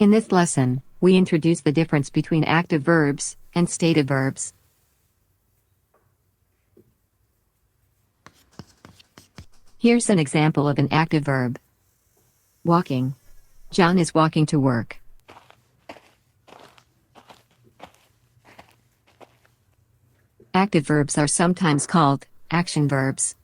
In this lesson, we introduce the difference between active verbs and stative verbs. Here's an example of an active verb. Walking. John is walking to work. Active verbs are sometimes called action verbs.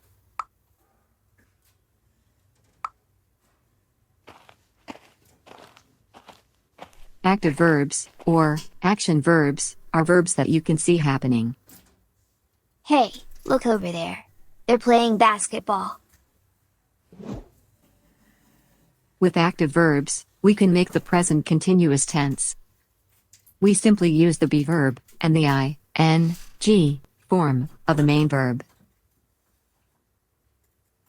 Active verbs, or action verbs, are verbs that you can see happening. Hey, look over there. They're playing basketball. With active verbs, we can make the present continuous tense. We simply use the be verb and the ing form of the main verb.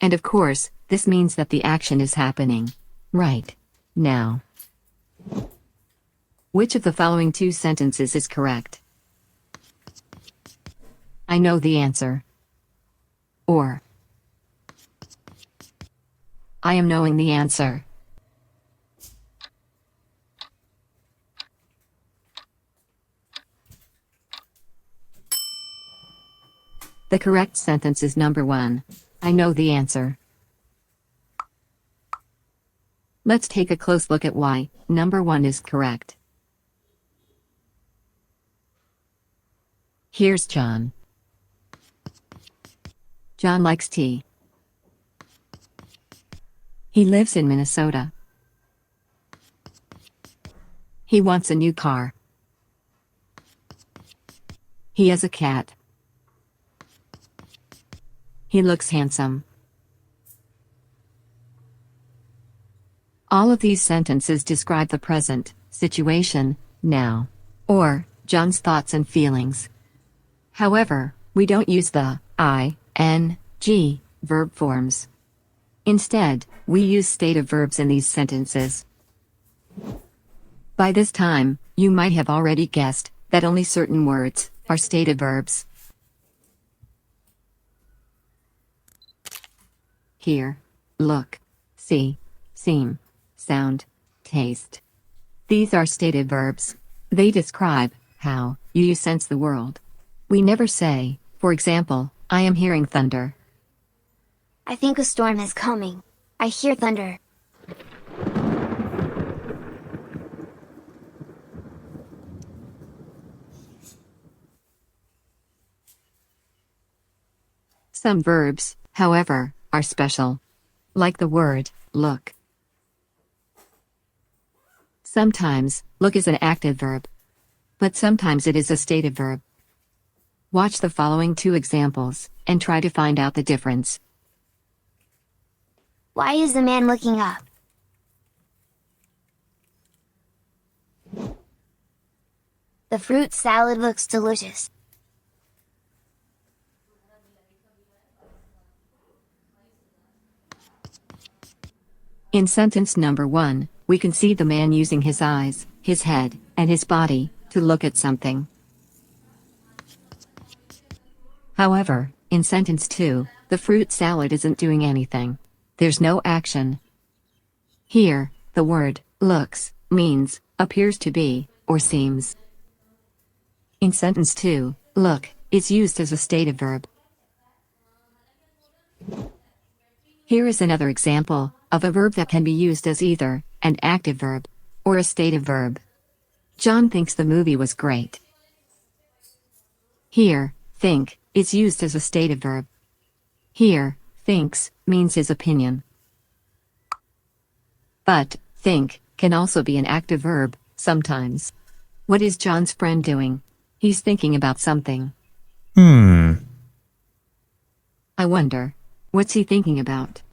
And of course, this means that the action is happening right now. Which of the following two sentences is correct? I know the answer. Or, I am knowing the answer. The correct sentence is number 1. I know the answer. Let's take a close look at why number 1 is correct. Here's John. John likes tea. He lives in Minnesota. He wants a new car. He has a cat. He looks handsome. All of these sentences describe the present situation, now, or John's thoughts and feelings. However, we don't use the ing verb forms. Instead, we use stative verbs in these sentences. By this time, you might have already guessed that only certain words are stative verbs. Hear, look, see, seem, sound, taste. These are stative verbs. They describe how you sense the world. We never say, for example, I am hearing thunder. I think a storm is coming. I hear thunder. Some verbs, however, are special. Like the word, look. Sometimes, look is an active verb. But sometimes it is a stative verb. Watch the following 2 examples, and try to find out the difference. Why is the man looking up? The fruit salad looks delicious. In sentence number 1, we can see the man using his eyes, his head, and his body to look at something. However, in sentence 2, the fruit salad isn't doing anything. There's no action. Here, the word looks means appears to be or seems. In sentence 2, look is used as a stative verb. Here is another example of a verb that can be used as either an active verb or a stative verb. John thinks the movie was great. Here, think is used as a stative verb. Here, thinks means his opinion. But think can also be an active verb sometimes. What is John's friend doing? He's thinking about something. I wonder, what's he thinking about?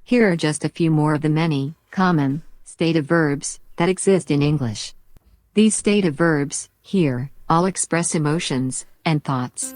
Here are just a few more of the many common stative verbs that exist in English. These stative verbs, here, all express emotions and thoughts.